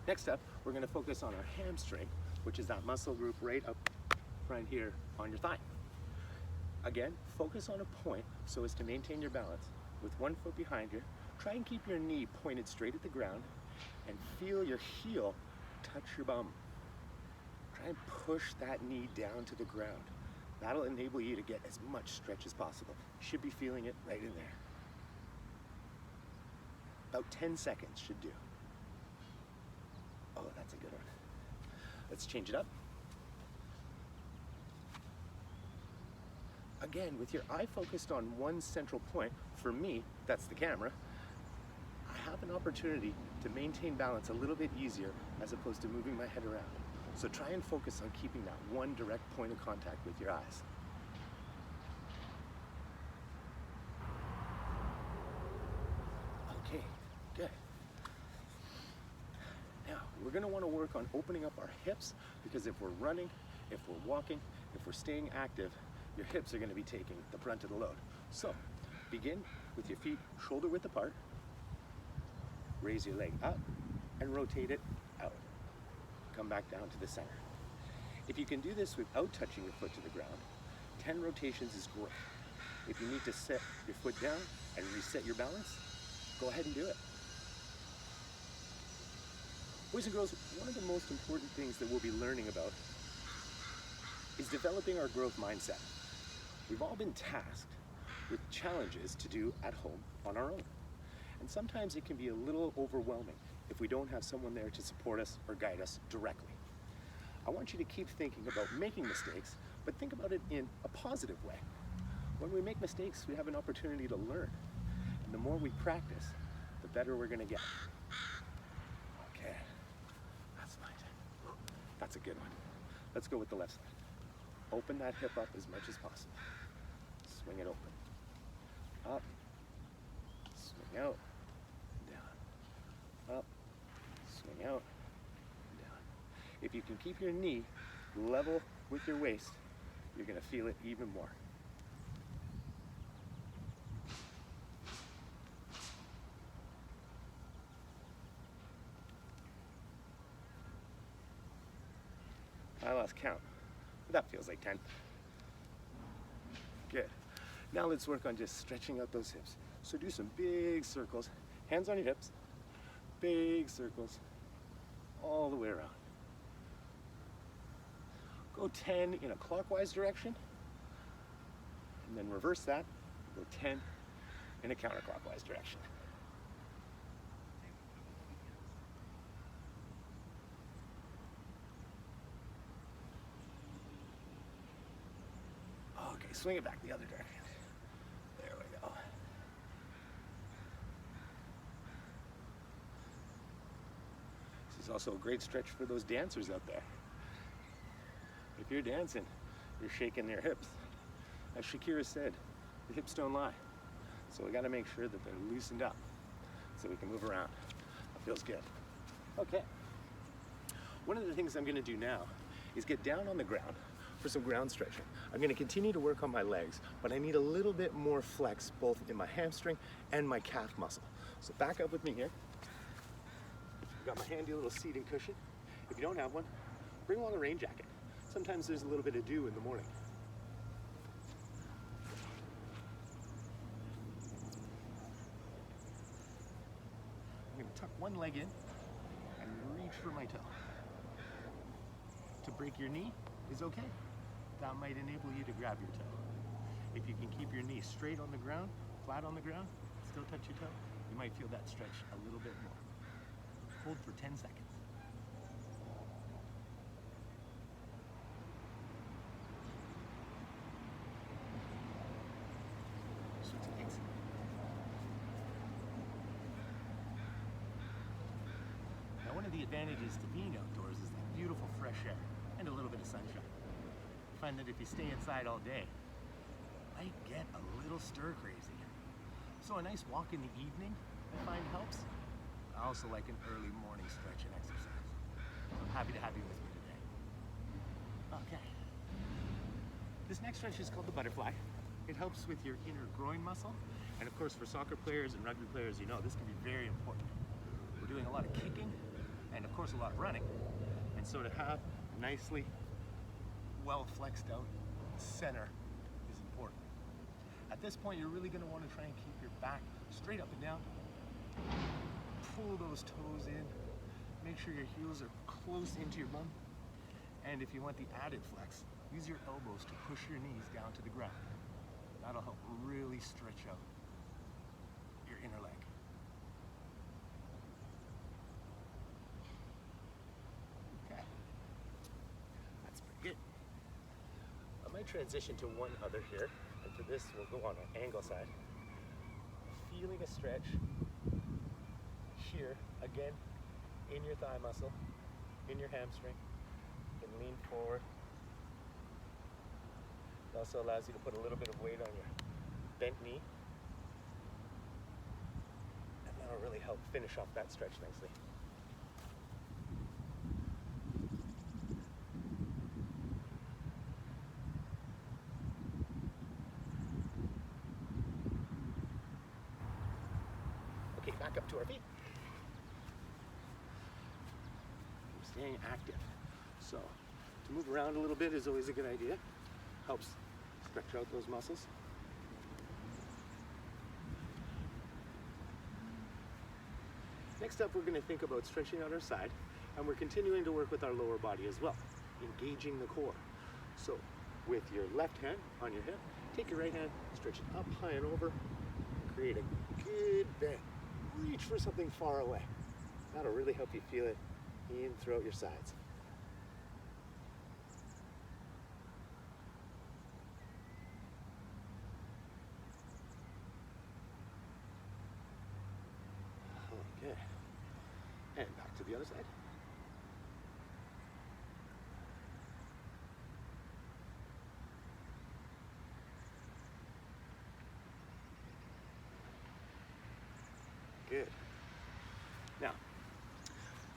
Next up, we're gonna focus on our hamstring, which is that muscle group right up right here on your thigh. Again, focus on a point so as to maintain your balance. With one foot behind you, try and keep your knee pointed straight at the ground and feel your heel touch your bum. Try and push that knee down to the ground. That'll enable you to get as much stretch as possible. You should be feeling it right in there. About 10 seconds should do. Oh, that's a good one. Let's change it up. Again, with your eye focused on one central point, for me, that's the camera, I have an opportunity to maintain balance a little bit easier as opposed to moving my head around. So try and focus on keeping that one direct point of contact with your eyes. Okay, good. Now, we're gonna wanna work on opening up our hips because if we're running, if we're walking, if we're staying active, your hips are gonna be taking the brunt of the load. So, begin with your feet shoulder width apart, raise your leg up, and rotate it out. Come back down to the center. If you can do this without touching your foot to the ground, 10 rotations is great. If you need to set your foot down and reset your balance, go ahead and do it. Boys and girls, one of the most important things that we'll be learning about is developing our growth mindset. We've all been tasked with challenges to do at home on our own. And sometimes it can be a little overwhelming if we don't have someone there to support us or guide us directly. I want you to keep thinking about making mistakes, but think about it in a positive way. When we make mistakes, we have an opportunity to learn. And the more we practice, the better we're gonna get. Okay, that's fine. That's a good one. Let's go with the left side. Open that hip up as much as possible. Swing it open. Up, swing out, down. Up, swing out, down. If you can keep your knee level with your waist, you're gonna feel it even more. I lost count, but that feels like 10. Good. Now let's work on just stretching out those hips. So do some big circles, hands on your hips, big circles, all the way around. Go 10 in a clockwise direction, and then reverse that, go 10 in a counterclockwise direction. Okay, swing it back the other direction. There we go. This is also a great stretch for those dancers out there. If you're dancing, you're shaking your hips. As Shakira said, the hips don't lie. So we gotta make sure that they're loosened up so we can move around. That feels good. Okay. One of the things I'm gonna do now is get down on the ground for some ground stretching. I'm gonna continue to work on my legs, but I need a little bit more flex both in my hamstring and my calf muscle. So back up with me here. I've got my handy little seating cushion. If you don't have one, bring along a rain jacket. Sometimes there's a little bit of dew in the morning. I'm gonna tuck one leg in and reach for my toe. To break your knee is okay. That might enable you to grab your toe. If you can keep your knee straight on the ground, flat on the ground, still touch your toe, you might feel that stretch a little bit more. Hold for 10 seconds. Now, one of the advantages to being outdoors is that beautiful fresh air and a little bit of sunshine. I find that if you stay inside all day, you might get a little stir crazy. So a nice walk in the evening, I find helps. I also like an early morning stretch and exercise. So I'm happy to have you with me today. Okay. This next stretch is called the butterfly. It helps with your inner groin muscle. And of course, for soccer players and rugby players, you know, this can be very important. We're doing a lot of kicking, and of course, course, a lot of running. And so to have a nicely well flexed out center is important. At this point, you're really going to want to try and keep your back straight up and down. Pull those toes in. Make sure your heels are close into your bum. And if you want the added flex, use your elbows to push your knees down to the ground. That'll help really stretch out your inner leg. Okay, that's pretty good. I might transition to one other here, and for this we'll go on our angle side. Feeling a stretch here, again, in your thigh muscle, in your hamstring. You can lean forward. It also allows you to put a little bit of weight on your bent knee. And that'll really help finish off that stretch nicely. Okay, back up to our feet. We're staying active. So, to move around a little bit is always a good idea. Helps stretch out those muscles. Next up, we're going to think about stretching out our side, and we're continuing to work with our lower body as well, engaging the core. So, with your left hand on your hip, take your right hand, stretch it up, high, and over, create a good bend. Reach for something far away. That'll really help you feel it in throughout your sides. Okay, and back to the other side. Good. Now,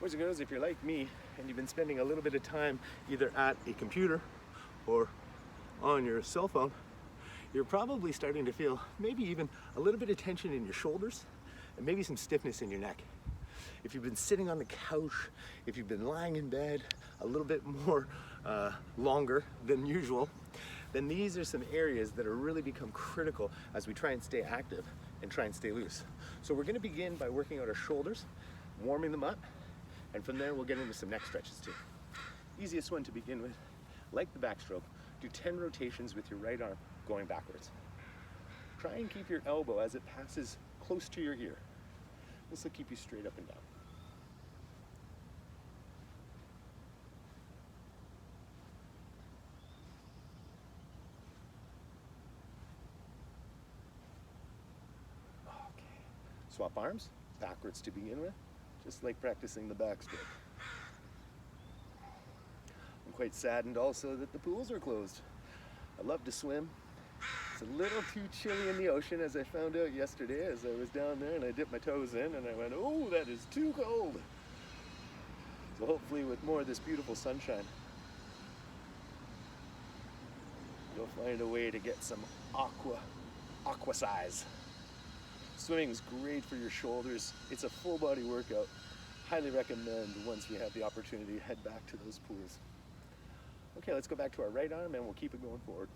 boys and girls, if you're like me and you've been spending a little bit of time either at a computer or on your cell phone, you're probably starting to feel maybe even a little bit of tension in your shoulders and maybe some stiffness in your neck. If you've been sitting on the couch, if you've been lying in bed a little bit more longer than usual, then these are some areas that are really become critical as we try and stay active and try and stay loose. So we're going to begin by working out our shoulders, warming them up, and from there we'll get into some neck stretches too. Easiest one to begin with, like the backstroke, do 10 rotations with your right arm going backwards. Try and keep your elbow as it passes close to your ear. This will keep you straight up and down. Okay. Swap arms, backwards to begin with, just like practicing the backstroke. I'm quite saddened also that the pools are closed. I love to swim. It's a little too chilly in the ocean, as I found out yesterday as I was down there and I dipped my toes in and I went, oh, that is too cold. So hopefully with more of this beautiful sunshine, you'll find a way to get some aqua size. Swimming is great for your shoulders. It's a full body workout. Highly recommend once we have the opportunity to head back to those pools. Okay, let's go back to our right arm and we'll keep it going forward.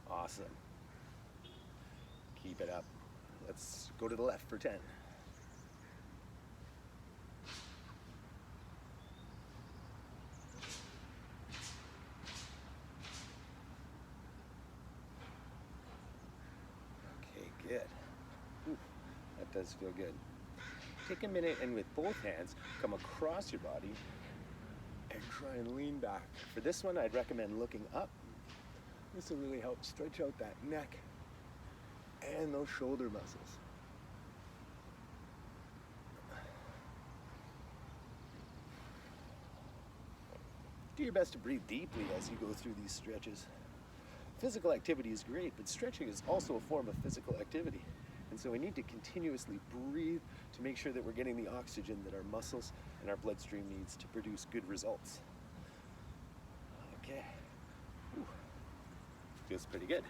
Awesome. Keep it up. Let's go to the left for 10. Okay, good. Ooh, that does feel good. Take a minute and with both hands, come across your body and try and lean back. For this one, I'd recommend looking up. This will really help stretch out that neck and those shoulder muscles. Do your best to breathe deeply as you go through these stretches. Physical activity is great, but stretching is also a form of physical activity. And so we need to continuously breathe to make sure that we're getting the oxygen that our muscles and our bloodstream needs to produce good results. Okay. Ooh. Feels pretty good.